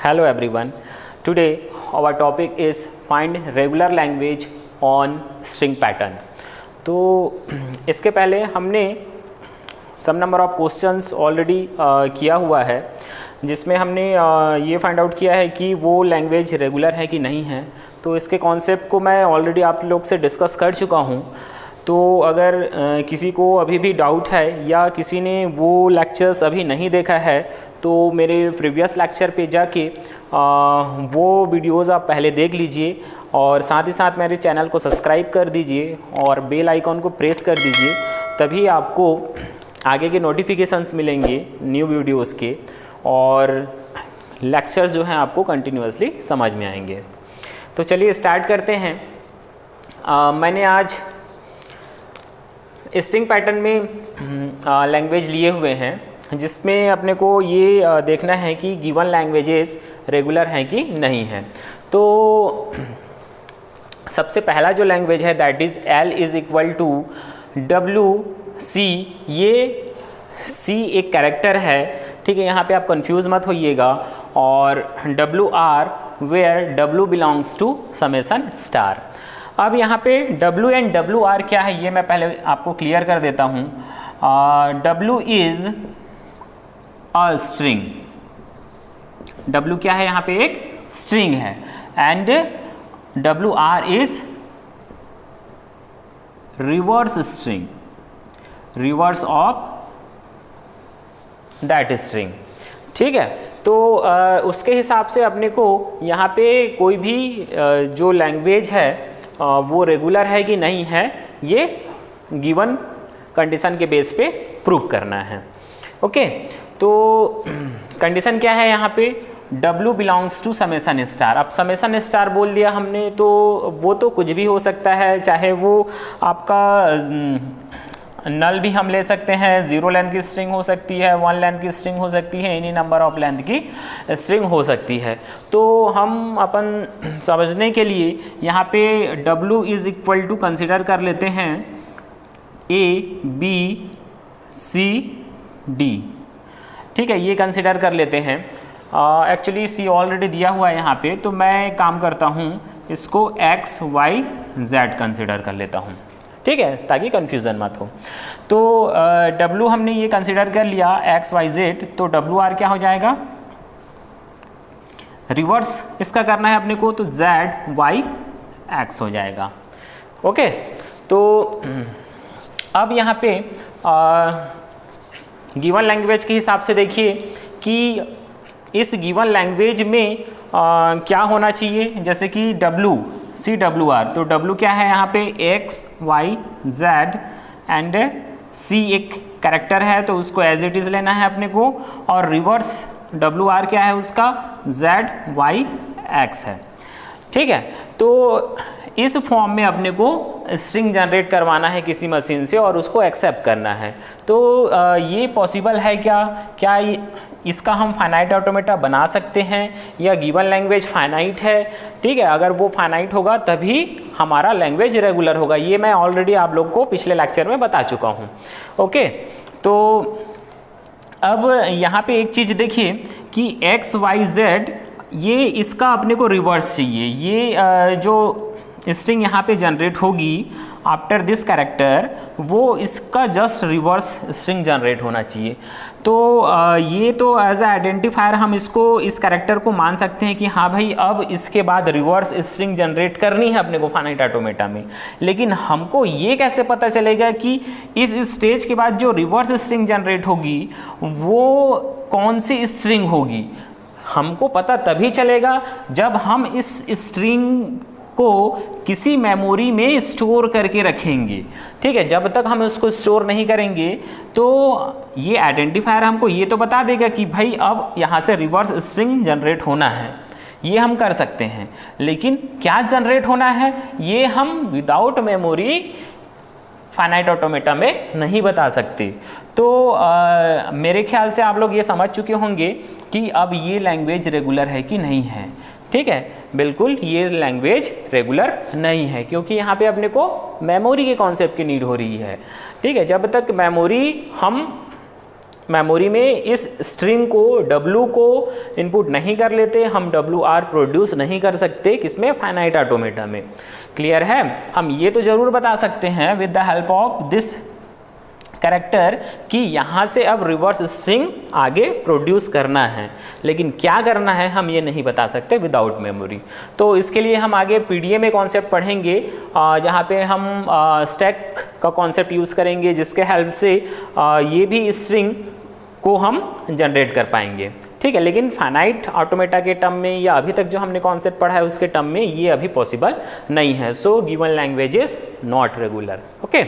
Hello everyone. Today our topic is find regular language on string pattern. तो इसके पहले हमने सम नंबर ऑफ क्वेश्चंस ऑलरेडी किया हुआ है, जिसमें हमने ये फाइंड आउट किया है कि वो लैंग्वेज रेगुलर है कि नहीं है। तो इसके कॉन्सेप्ट को मैं ऑलरेडी आप लोग से डिस्कस कर चुका हूँ। तो अगर किसी को अभी भी डाउट है या किसी ने वो लेक्चर्स अभी नहीं देखा है तो मेरे प्रीवियस लेक्चर पे जाके वो वीडियोस आप पहले देख लीजिए और साथ ही साथ मेरे चैनल को सब्सक्राइब कर दीजिए और बेल आइकॉन को प्रेस कर दीजिए, तभी आपको आगे के नोटिफिकेशंस मिलेंगे न्यू वीडियोस के और लेक्चर्स जो हैं आपको कंटिन्यूअसली समझ में आएंगे। तो चलिए स्टार्ट करते हैं। मैंने आज स्ट्रिंग पैटर्न में लैंग्वेज लिए हुए हैं, जिसमें अपने को ये देखना है कि गिवन लैंग्वेजेस रेगुलर हैं कि नहीं हैं। तो सबसे पहला जो लैंग्वेज है that is L is equal to WC। ये C एक कैरेक्टर है, ठीक है, यहाँ पे आप कंफ्यूज मत होइएगा। और WR where W belongs to summation star. अब यहाँ पे W एंड WR क्या है ये मैं पहले आपको क्लियर कर देता हूँ। W is a string. W क्या है यहाँ पे एक स्ट्रिंग है and WR is reverse string, reverse of that string, ठीक है। तो उसके हिसाब से अपने को यहाँ पे कोई भी जो लैंग्वेज है वो रेगुलर है कि नहीं है ये गिवन कंडीशन के बेस पे प्रूव करना है। ओके, तो कंडीशन क्या है यहाँ पे W belongs to summation star. अब समेसन स्टार बोल दिया हमने तो वो तो कुछ भी हो सकता है, चाहे वो आपका नल भी हम ले सकते हैं, 0 लेंथ की स्ट्रिंग हो सकती है, 1 लेंथ की स्ट्रिंग हो सकती है, एनी नंबर ऑफ लेंथ की स्ट्रिंग हो सकती है। तो हम अपन समझने के लिए यहाँ पे W is equal to consider कर लेते हैं A B C D, ठीक है, ये कंसिडर कर लेते हैं। एक्चुअली C ऑलरेडी दिया हुआ है यहाँ पे, तो मैं काम करता हूँ इसको X Y Z कंसिडर कर लेता हूँ, ठीक है, ताकि कंफ्यूजन मत हो। तो W हमने ये कंसिडर कर लिया X Y Z, तो WR क्या हो जाएगा, रिवर्स इसका करना है अपने को, तो Z Y X हो जाएगा। ओके, तो अब यहाँ पे गिवन लैंग्वेज के हिसाब से देखिए कि इस गिवन लैंग्वेज में क्या होना चाहिए, जैसे कि CWR, तो W क्या है यहाँ पे X Y Z and C एक कैरेक्टर है तो उसको एज इट इज़ लेना है अपने को, और रिवर्स WR क्या है उसका Z Y X है, ठीक है। तो इस फॉर्म में अपने को स्ट्रिंग जनरेट करवाना है किसी मशीन से और उसको एक्सेप्ट करना है। तो ये पॉसिबल है क्या इसका हम फाइनाइट ऑटोमेटा बना सकते हैं या गिवन लैंग्वेज फाइनाइट है, ठीक है। अगर वो फाइनाइट होगा तभी हमारा लैंग्वेज रेगुलर होगा, ये मैं ऑलरेडी आप लोग को पिछले लेक्चर में बता चुका हूँ। ओके, तो अब यहाँ पे एक चीज़ देखिए कि X Y Z ये इसका अपने को रिवर्स चाहिए। ये जो स्ट्रिंग यहाँ पे जनरेट होगी आफ्टर दिस कैरेक्टर, वो इसका जस्ट रिवर्स स्ट्रिंग जनरेट होना चाहिए। तो ये तो एज ए आइडेंटिफायर हम इसको इस कैरेक्टर को मान सकते हैं कि हाँ भाई अब इसके बाद रिवर्स स्ट्रिंग जनरेट करनी है अपने को फाइनाइट ऑटोमेटा में। लेकिन हमको ये कैसे पता चलेगा कि इस स्टेज के बाद जो रिवर्स स्ट्रिंग जनरेट होगी वो कौन सी स्ट्रिंग होगी? हमको पता तभी चलेगा जब हम इस स्ट्रिंग को किसी मेमोरी में स्टोर करके रखेंगे, ठीक है। जब तक हम उसको स्टोर नहीं करेंगे तो ये आइडेंटिफायर हमको ये तो बता देगा कि भाई अब यहाँ से रिवर्स स्ट्रिंग जनरेट होना है, ये हम कर सकते हैं। लेकिन क्या जनरेट होना है ये हम विदाउट मेमोरी फाइनाइट ऑटोमेटा में नहीं बता सकते। तो मेरे ख्याल से आप लोग ये समझ चुके होंगे कि अब ये लैंग्वेज रेगुलर है कि नहीं है, ठीक है। बिल्कुल ये लैंग्वेज रेगुलर नहीं है क्योंकि यहाँ पे अपने को मेमोरी के कॉन्सेप्ट की नीड हो रही है, ठीक है। जब तक मेमोरी हम मेमोरी में इस स्ट्रिंग को W को इनपुट नहीं कर लेते, हम WR प्रोड्यूस नहीं कर सकते किसमें, फाइनाइट ऑटोमेटा में। क्लियर है। हम ये तो जरूर बता सकते हैं with the help of this character कि यहाँ से अब रिवर्स स्ट्रिंग आगे प्रोड्यूस करना है, लेकिन क्या करना है हम ये नहीं बता सकते विदाउट मेमोरी। तो इसके लिए हम आगे PDA में कॉन्सेप्ट पढ़ेंगे जहाँ पे हम स्टैक का कॉन्सेप्ट यूज़ करेंगे, जिसके हेल्प से ये भी स्ट्रिंग को हम जनरेट कर पाएंगे। ठीक है, लेकिन फाइनाइट ऑटोमेटा के टर्म में या अभी तक जो हमने कॉन्सेप्ट पढ़ा है उसके टर्म में ये अभी पॉसिबल नहीं है। So given language is not regular. Okay,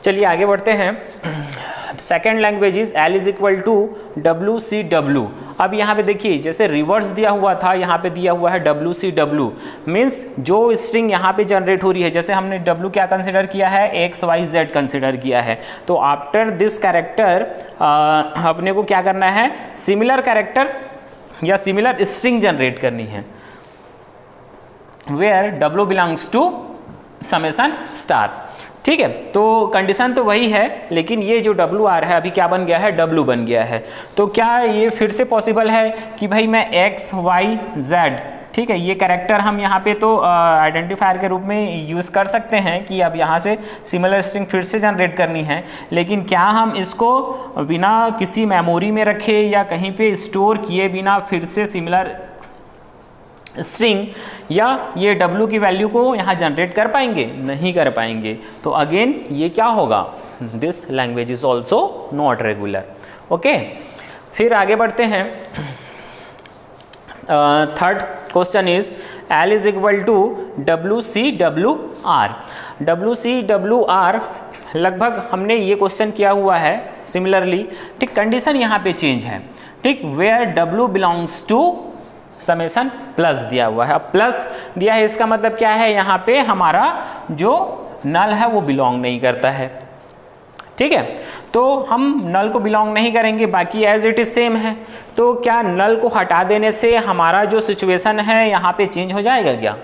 चलिए आगे बढ़ते हैं। Second language is L is equal to WCW। अब यहाँ पे देखिए जैसे रिवर्स दिया हुआ था, यहाँ पे दिया हुआ है WCW, मीन्स जो स्ट्रिंग यहाँ पे जनरेट हो रही है, जैसे हमने W क्या कंसिडर किया है, XYZ कंसिडर किया है, तो आफ्टर दिस कैरेक्टर अपने को क्या करना है, सिमिलर कैरेक्टर या सिमिलर स्ट्रिंग जनरेट करनी है, where W belongs to summation star. ठीक है, तो कंडीशन तो वही है, लेकिन ये जो WR है अभी क्या बन गया है, W बन गया है। तो क्या ये फिर से पॉसिबल है कि भाई मैं XYZ, ठीक है, ये कैरेक्टर हम यहाँ पे तो आइडेंटिफायर के रूप में यूज़ कर सकते हैं कि अब यहाँ से सिमिलर स्ट्रिंग फिर से जनरेट करनी है, लेकिन क्या हम इसको बिना किसी मेमोरी में रखे या कहीं पे स्टोर किए बिना फिर से सिमिलर स्ट्रिंग या ये W की वैल्यू को यहाँ जनरेट कर पाएंगे, नहीं कर पाएंगे। तो अगेन ये क्या होगा, this language is also not regular. Okay, फिर आगे बढ़ते हैं। Third question is L is equal to WCWR। WCWR लगभग हमने ये क्वेश्चन किया हुआ है सिमिलरली। ठीक, कंडीशन यहाँ पे चेंज है। ठीक, where W belongs to summation plus दिया हुआ है। अब प्लस दिया है इसका मतलब क्या है, यहाँ पे हमारा जो नल है वो बिलोंग नहीं करता है। ठीक है, तो हम नल को बिलोंग नहीं करेंगे, बाकी एज इट इज सेम है। तो क्या नल को हटा देने से हमारा जो सिचुएशन है यहाँ पे चेंज हो जाएगा क्या,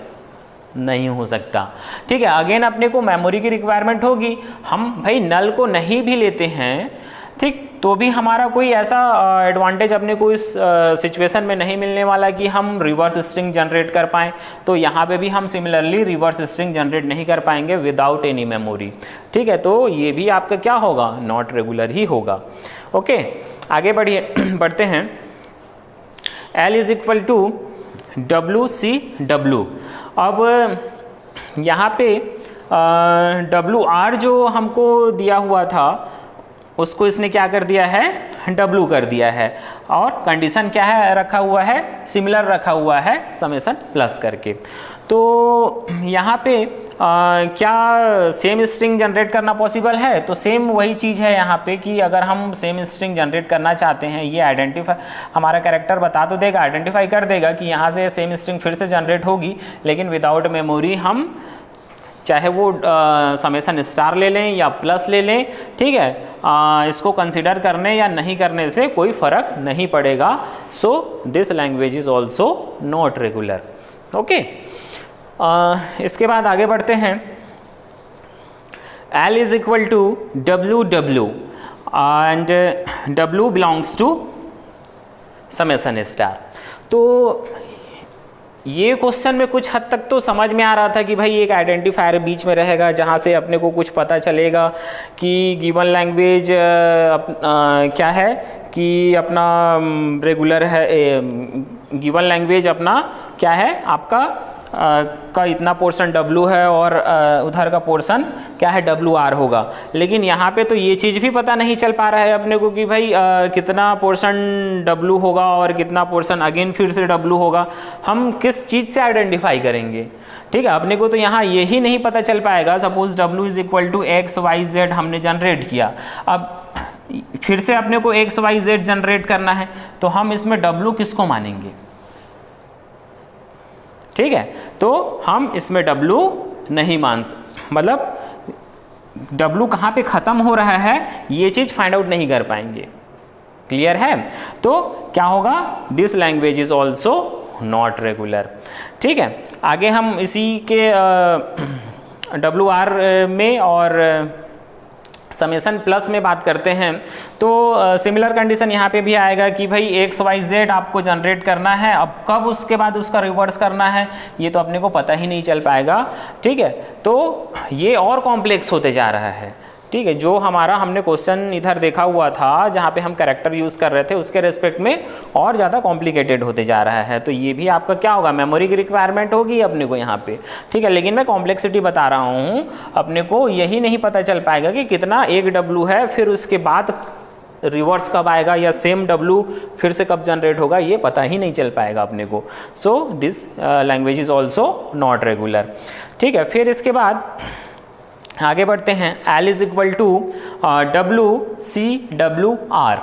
नहीं हो सकता। ठीक है, अगेन अपने को मेमोरी की रिक्वायरमेंट होगी। हम भाई नल को नहीं भी लेते हैं, ठीक, तो भी हमारा कोई ऐसा एडवांटेज अपने को इस सिचुएशन में नहीं मिलने वाला कि हम रिवर्स स्ट्रिंग जनरेट कर पाएँ। तो यहाँ पे भी हम सिमिलरली रिवर्स स्ट्रिंग जनरेट नहीं कर पाएंगे विदाउट एनी मेमोरी। ठीक है, तो ये भी आपका क्या होगा, नॉट रेगुलर ही होगा। ओके, आगे बढ़ते हैं। L is equal to WCW। अब यहाँ पे WR जो हमको दिया हुआ था उसको इसने क्या कर दिया है, W कर दिया है, और कंडीशन क्या है रखा हुआ है, सिमिलर रखा हुआ है समेशन प्लस करके। तो यहाँ पे क्या सेम स्ट्रिंग जनरेट करना पॉसिबल है, तो सेम वही चीज़ है यहाँ पे कि अगर हम सेम स्ट्रिंग जनरेट करना चाहते हैं, ये आइडेंटिफाई हमारा कैरेक्टर बता तो देगा, आइडेंटिफाई कर देगा कि यहाँ से सेम स्ट्रिंग फिर से जनरेट होगी, लेकिन विदाउट मेमोरी हम चाहे वो समेशन स्टार ले लें या प्लस ले लें, ठीक है, इसको कंसिडर करने या नहीं करने से कोई फर्क नहीं पड़ेगा। So this language is also not regular. Okay, इसके बाद आगे बढ़ते हैं। L is equal to WW and W belongs to summation star. तो ये क्वेश्चन में कुछ हद तक तो समझ में आ रहा था कि भाई एक आइडेंटिफायर बीच में रहेगा जहाँ से अपने को कुछ पता चलेगा कि गिवन लैंग्वेज क्या है कि अपना रेगुलर है, गिवन लैंग्वेज अपना क्या है आपका का इतना पोर्शन W है और उधर का पोर्शन क्या है WR होगा। लेकिन यहाँ पे तो ये चीज़ भी पता नहीं चल पा रहा है अपने को कि भाई कितना पोर्शन W होगा और कितना पोर्शन अगेन फिर से W होगा। हम किस चीज़ से आइडेंटिफाई करेंगे, ठीक है, अपने को तो यहाँ यही नहीं पता चल पाएगा। Suppose W is equal to XYZ हमने जनरेट किया, अब फिर से अपने को XYZ जनरेट करना है, तो हम इसमें W किसको मानेंगे, ठीक है, तो हम इसमें W नहीं मान सकते, मतलब W कहाँ पे ख़त्म हो रहा है ये चीज़ फाइंड आउट नहीं कर पाएंगे। क्लियर है, तो क्या होगा, this language is also not regular. ठीक है, आगे हम इसी के WR में और समेसन प्लस में बात करते हैं तो सिमिलर कंडीशन यहाँ पे भी आएगा कि भाई एक्स वाई जेड आपको जनरेट करना है, अब कब उसके बाद उसका रिवर्स करना है ये तो अपने को पता ही नहीं चल पाएगा। ठीक है, तो ये और कॉम्प्लेक्स होते जा रहा है। ठीक है, जो हमारा हमने क्वेश्चन इधर देखा हुआ था जहाँ पे हम कैरेक्टर यूज़ कर रहे थे उसके रेस्पेक्ट में और ज़्यादा कॉम्प्लिकेटेड होते जा रहा है। तो ये भी आपका क्या होगा, मेमोरी की रिक्वायरमेंट होगी अपने को यहाँ पे। ठीक है, लेकिन मैं कॉम्प्लेक्सिटी बता रहा हूँ, अपने को यही नहीं पता चल पाएगा कि कितना एक डब्लू है, फिर उसके बाद रिवर्स कब आएगा या सेम डब्लू फिर से कब जनरेट होगा, ये पता ही नहीं चल पाएगा अपने को। So this language is also not regular. ठीक है, फिर इसके बाद आगे बढ़ते हैं। L is equal to WCWR,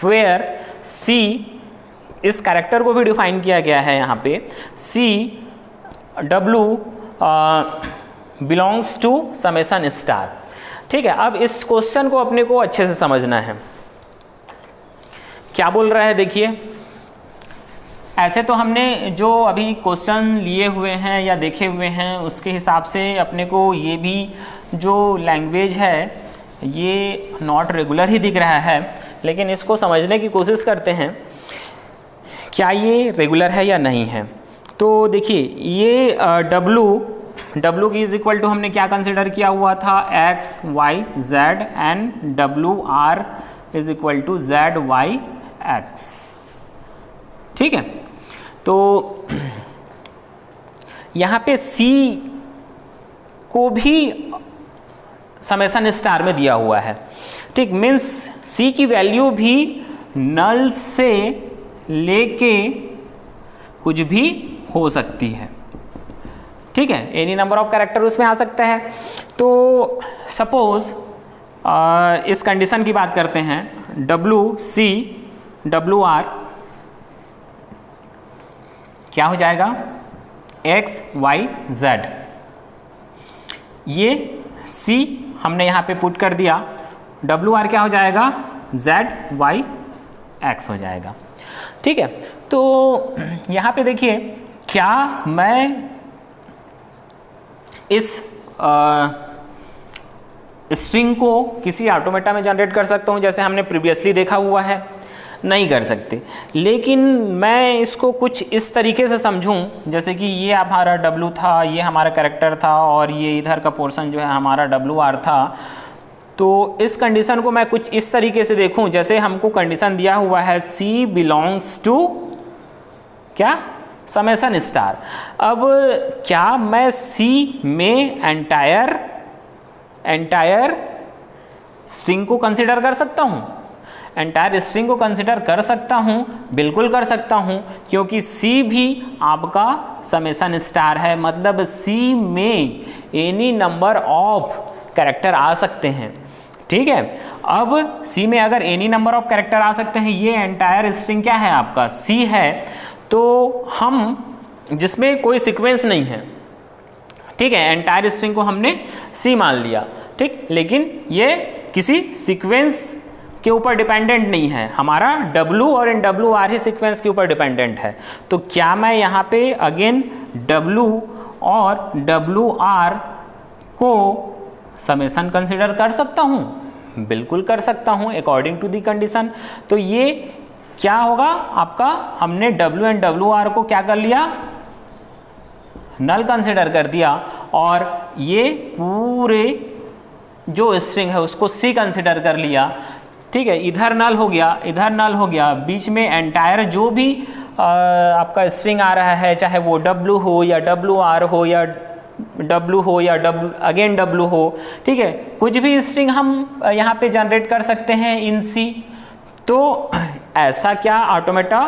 where C इस कैरेक्टर को भी डिफाइन किया गया है यहाँ पे। CW belongs to summation star. ठीक है, अब इस क्वेश्चन को अपने को अच्छे से समझना है, क्या बोल रहा है देखिए। ऐसे तो हमने जो अभी क्वेश्चन लिए हुए हैं या देखे हुए हैं उसके हिसाब से अपने को ये भी जो लैंग्वेज है ये नॉट रेगुलर ही दिख रहा है, लेकिन इसको समझने की कोशिश करते हैं क्या ये रेगुलर है या नहीं है। तो देखिए ये W की इज इक्वल टू हमने क्या कंसिडर किया हुआ था, X Y Z and WR is equal to Z Y X। ठीक है, तो यहाँ पे C को भी समेसन स्टार में दिया हुआ है। ठीक, मीन्स C की वैल्यू भी नल से लेके कुछ भी हो सकती है। ठीक है, एनी नंबर ऑफ कैरेक्टर उसमें आ सकता है। तो सपोज इस कंडीशन की बात करते हैं, WCWR क्या हो जाएगा, X Y Z। ये C हमने यहाँ पे पुट कर दिया, WR क्या हो जाएगा, Z Y X हो जाएगा। ठीक है, तो यहाँ पे देखिए क्या मैं इस स्ट्रिंग को किसी ऑटोमेटा में जनरेट कर सकता हूँ जैसे हमने प्रीवियसली देखा हुआ है, नहीं कर सकते। लेकिन मैं इसको कुछ इस तरीके से समझूं जैसे कि ये हमारा W था, ये हमारा कैरेक्टर था और ये इधर का पोर्शन जो है हमारा WR था। तो इस कंडीशन को मैं कुछ इस तरीके से देखूं जैसे हमको कंडीशन दिया हुआ है C बिलोंग्स टू क्या, समेसन स्टार। अब क्या मैं C में एंटायर स्ट्रिंग को कंसिडर कर सकता हूं, एंटायर स्ट्रिंग को कंसिडर कर सकता हूं, बिल्कुल कर सकता हूं, क्योंकि C भी आपका समेसन स्टार है। मतलब C में एनी नंबर ऑफ कैरेक्टर आ सकते हैं। ठीक है, अब C में अगर एनी नंबर ऑफ कैरेक्टर आ सकते हैं, ये एंटायर स्ट्रिंग क्या है आपका C है, तो हम जिसमें कोई सीक्वेंस नहीं है, ठीक है, एंटायर स्ट्रिंग को हमने C मान लिया। ठीक, लेकिन ये किसी सीक्वेंस के ऊपर डिपेंडेंट नहीं है, हमारा W और NWR ही सीक्वेंस के ऊपर डिपेंडेंट है। तो क्या मैं यहाँ पे अगेन W और WR को समेसन कंसिडर कर सकता हूँ, बिल्कुल कर सकता हूँ अकॉर्डिंग टू दी कंडीशन। तो ये क्या होगा आपका, हमने W एंड WR को क्या कर लिया, नल कंसिडर कर दिया, और ये पूरे जो स्ट्रिंग है उसको C कंसिडर कर लिया। ठीक है, इधर नल हो गया, इधर नल हो गया, बीच में एंटायर जो भी आपका स्ट्रिंग आ रहा है, चाहे वो W हो या WR हो या W हो या अगेन W हो, ठीक है, कुछ भी स्ट्रिंग हम यहाँ पे जनरेट कर सकते हैं इन C। तो ऐसा क्या ऑटोमेटा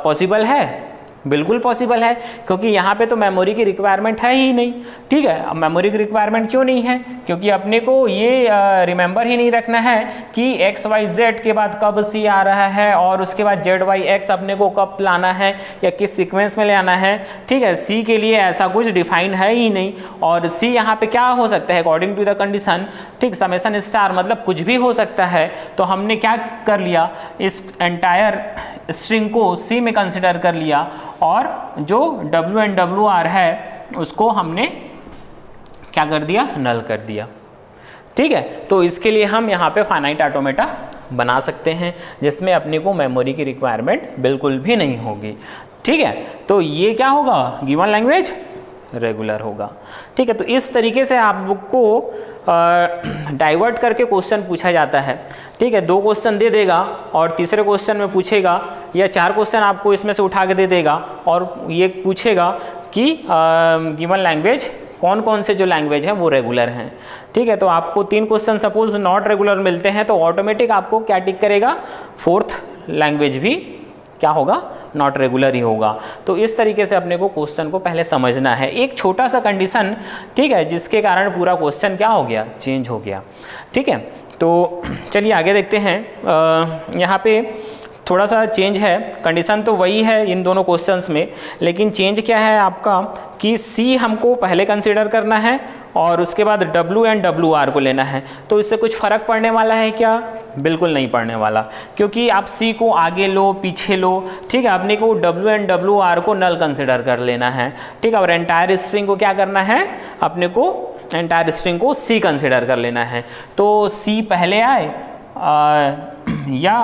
पॉसिबल है, बिल्कुल पॉसिबल है, क्योंकि यहाँ पे तो मेमोरी की रिक्वायरमेंट है ही नहीं। ठीक है, अब मेमोरी की रिक्वायरमेंट क्यों नहीं है, क्योंकि अपने को ये रिमेंबर ही नहीं रखना है कि एक्स वाई जेड के बाद कब C आ रहा है और उसके बाद जेड वाई एक्स अपने को कब लाना है या किस सीक्वेंस में ले आना है। ठीक है, C के लिए ऐसा कुछ डिफाइन है ही नहीं, और C यहाँ पे क्या हो सकता है अकॉर्डिंग टू द कंडीशन। ठीक, समेसन स्टार मतलब कुछ भी हो सकता है। तो हमने क्या कर लिया, इस एंटायर स्ट्रिंग को C में कंसिडर कर लिया, और जो W एंड WR है उसको हमने क्या कर दिया, नल कर दिया। ठीक है। तो इसके लिए हम यहाँ पे फाइनाइट ऑटोमेटा बना सकते हैं जिसमें अपने को मेमोरी की रिक्वायरमेंट बिल्कुल भी नहीं होगी। ठीक है, तो ये क्या होगा, गिवन लैंग्वेज रेगुलर होगा। ठीक है, तो इस तरीके से आपको डाइवर्ट करके क्वेश्चन पूछा जाता है। ठीक है, 2 क्वेश्चन दे देगा और तीसरे क्वेश्चन में पूछेगा, या 4 क्वेश्चन आपको इसमें से उठा के दे देगा और ये पूछेगा कि गिवन लैंग्वेज कौन कौन से जो लैंग्वेज हैं वो रेगुलर हैं। ठीक है, तो आपको 3 क्वेश्चन सपोज नॉट रेगुलर मिलते हैं तो ऑटोमेटिक आपको क्या टिक करेगा, 4th लैंग्वेज भी क्या होगा, नॉट रेगुलर ही होगा। तो इस तरीके से अपने को क्वेश्चन को पहले समझना है, एक छोटा सा कंडीशन, ठीक है, जिसके कारण पूरा क्वेश्चन क्या हो गया, चेंज हो गया। ठीक है, तो चलिए आगे देखते हैं। यहाँ पे थोड़ा सा चेंज है, कंडीशन तो वही है इन दोनों क्वेश्चंस में, लेकिन चेंज क्या है आपका कि सी हमको पहले कंसीडर करना है और उसके बाद डब्ल्यू एंड डब्ल्यू आर को लेना है। तो इससे कुछ फ़र्क पड़ने वाला है क्या, बिल्कुल नहीं पड़ने वाला, क्योंकि आप सी को आगे लो पीछे लो। ठीक है, अपने को डब्ल्यू एंड डब्ल्यू आर को नल कंसिडर कर लेना है। ठीक है, और एंटायर स्ट्रिंग को क्या करना है, अपने को एंटायर स्ट्रिंग को सी कंसिडर कर लेना है। तो सी पहले आए या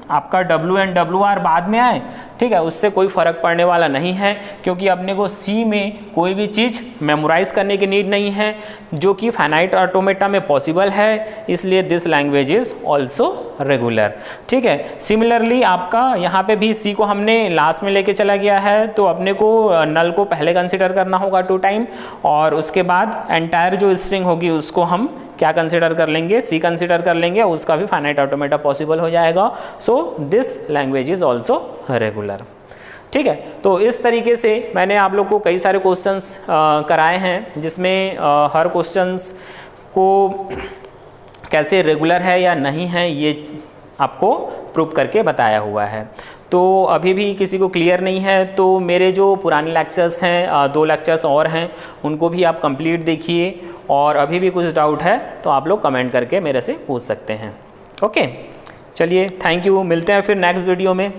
आपका डब्ल्यू एंड डब्ल्यू आर बाद में आए, ठीक है, उससे कोई फ़र्क पड़ने वाला नहीं है, क्योंकि अपने को सी में कोई भी चीज़ मेमोराइज करने की नीड नहीं है, जो कि फाइनाइट ऑटोमेटा में पॉसिबल है, इसलिए this language is also regular. ठीक है, सिमिलरली आपका यहाँ पे भी सी को हमने लास्ट में लेके चला गया है, तो अपने को नल को पहले कंसिडर करना होगा 2 टाइम, और उसके बाद एंटायर जो स्ट्रिंग होगी उसको हम क्या कंसिडर कर लेंगे, सी कंसिडर कर लेंगे, उसका भी फाइनाइट ऑटोमेटा पॉसिबल हो जाएगा। सो this language is also regular. ठीक है, तो इस तरीके से मैंने आप लोग को कई सारे क्वेश्चंस कराए हैं, जिसमें हर क्वेश्चंस को कैसे रेगुलर है या नहीं है ये आपको प्रूव करके बताया हुआ है। तो अभी भी किसी को क्लियर नहीं है तो मेरे जो पुराने लेक्चर्स हैं, 2 लेक्चर्स और हैं, उनको भी आप कंप्लीट देखिए, और अभी भी कुछ डाउट है तो आप लोग कमेंट करके मेरे से पूछ सकते हैं। ओके, चलिए थैंक यू, मिलते हैं फिर नेक्स्ट वीडियो में।